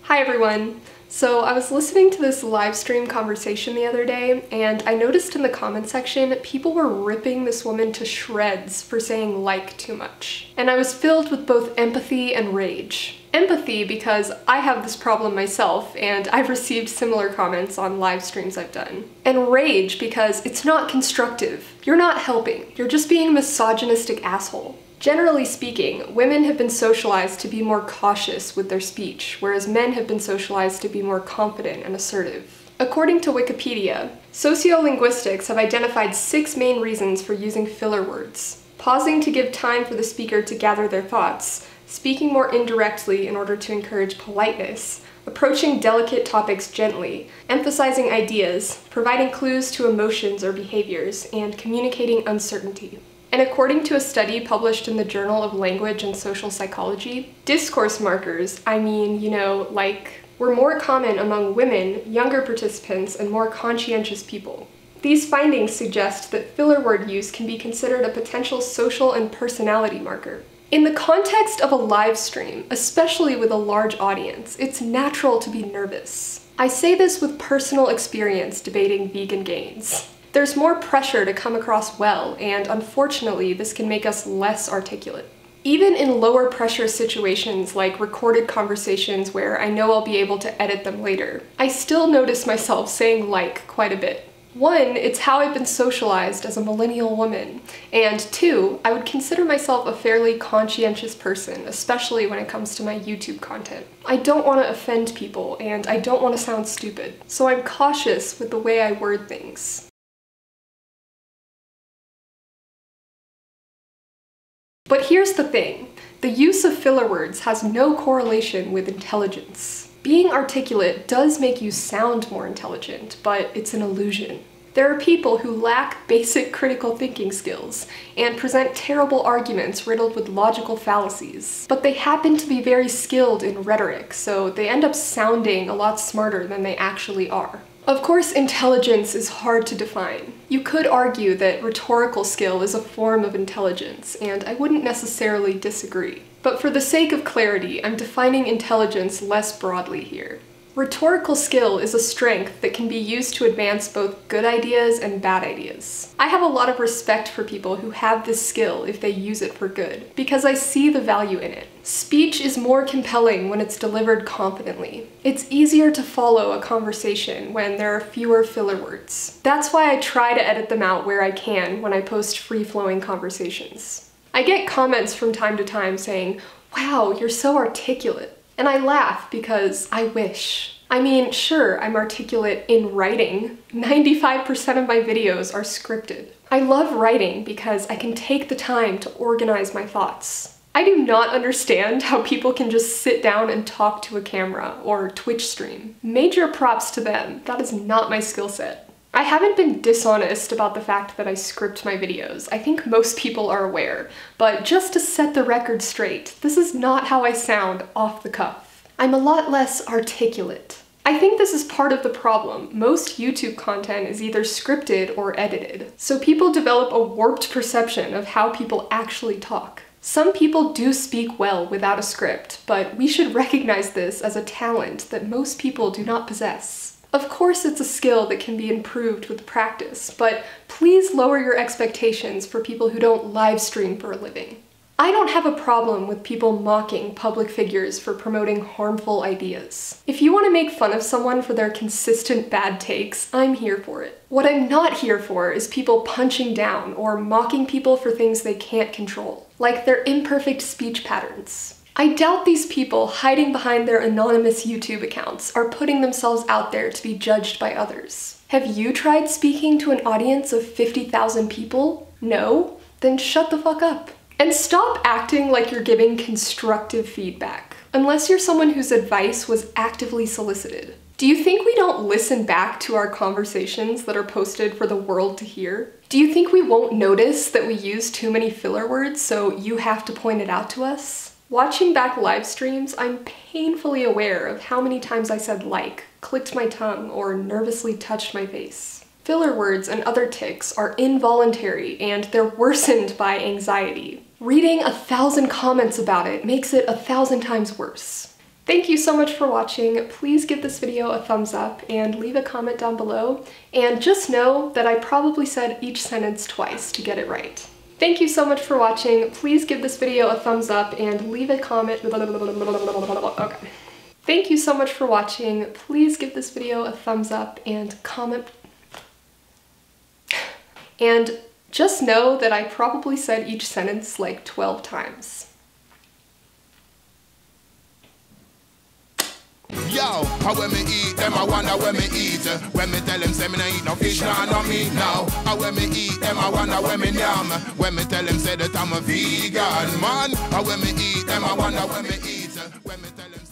Hi everyone! So I was listening to this live stream conversation the other day, and I noticed in the comment section people were ripping this woman to shreds for saying "like" too much. And I was filled with both empathy and rage. Empathy because I have this problem myself, and I've received similar comments on live streams I've done. And rage because it's not constructive. You're not helping. You're just being a misogynistic asshole. Generally speaking, women have been socialized to be more cautious with their speech, whereas men have been socialized to be more confident and assertive. According to Wikipedia, sociolinguistics have identified 6 main reasons for using filler words: pausing to give time for the speaker to gather their thoughts, speaking more indirectly in order to encourage politeness, approaching delicate topics gently, emphasizing ideas, providing clues to emotions or behaviors, and communicating uncertainty. And according to a study published in the Journal of Language and Social Psychology, discourse markers, were more common among women, younger participants, and more conscientious people. These findings suggest that filler word use can be considered a potential social and personality marker. In the context of a live stream, especially with a large audience, it's natural to be nervous. I say this with personal experience debating vegan gains. There's more pressure to come across well, and unfortunately, this can make us less articulate. Even in lower pressure situations like recorded conversations where I know I'll be able to edit them later, I still notice myself saying "like" quite a bit. 1, it's how I've been socialized as a millennial woman, and 2, I would consider myself a fairly conscientious person, especially when it comes to my YouTube content. I don't want to offend people, and I don't want to sound stupid, so I'm cautious with the way I word things. But here's the thing, the use of filler words has no correlation with intelligence. Being articulate does make you sound more intelligent, but it's an illusion. There are people who lack basic critical thinking skills and present terrible arguments riddled with logical fallacies, but they happen to be very skilled in rhetoric, so they end up sounding a lot smarter than they actually are. Of course, intelligence is hard to define. You could argue that rhetorical skill is a form of intelligence, and I wouldn't necessarily disagree. But for the sake of clarity, I'm defining intelligence less broadly here. Rhetorical skill is a strength that can be used to advance both good ideas and bad ideas. I have a lot of respect for people who have this skill if they use it for good, because I see the value in it. Speech is more compelling when it's delivered confidently. It's easier to follow a conversation when there are fewer filler words. That's why I try to edit them out where I can when I post free-flowing conversations. I get comments from time to time saying, "Wow, you're so articulate." And I laugh because I wish. I mean, sure, I'm articulate in writing. 95% of my videos are scripted. I love writing because I can take the time to organize my thoughts. I do not understand how people can just sit down and talk to a camera or Twitch stream. Major props to them, that is not my skill set. I haven't been dishonest about the fact that I script my videos. I think most people are aware, but just to set the record straight, this is not how I sound off the cuff. I'm a lot less articulate. I think this is part of the problem. Most YouTube content is either scripted or edited, so people develop a warped perception of how people actually talk. Some people do speak well without a script, but we should recognize this as a talent that most people do not possess. Of course, it's a skill that can be improved with practice, but please lower your expectations for people who don't live stream for a living. I don't have a problem with people mocking public figures for promoting harmful ideas. If you want to make fun of someone for their consistent bad takes, I'm here for it. What I'm not here for is people punching down or mocking people for things they can't control, like their imperfect speech patterns. I doubt these people hiding behind their anonymous YouTube accounts are putting themselves out there to be judged by others. Have you tried speaking to an audience of 50,000 people? No? Then shut the fuck up. And stop acting like you're giving constructive feedback, unless you're someone whose advice was actively solicited. Do you think we don't listen back to our conversations that are posted for the world to hear? Do you think we won't notice that we use too many filler words, so you have to point it out to us? Watching back live streams, I'm painfully aware of how many times I said "like," clicked my tongue, or nervously touched my face. Filler words and other tics are involuntary, and they're worsened by anxiety. Reading 1,000 comments about it makes it 1,000 times worse. Thank you so much for watching. Please give this video a thumbs up and leave a comment down below. And just know that I probably said each sentence twice to get it right. Thank you so much for watching. Please give this video a thumbs up and leave a comment. Okay. Thank you so much for watching. Please give this video a thumbs up and comment. And just know that I probably said each sentence like 12 times. Yo, how when me eat them, I wonder when me eat. When me tell them say me nah eat no fish, nah no meat now. How when me eat them, I wonder when me yam. When me tell them say that I'm a vegan man. How when me eat them, I wonder when me eat. When me tell them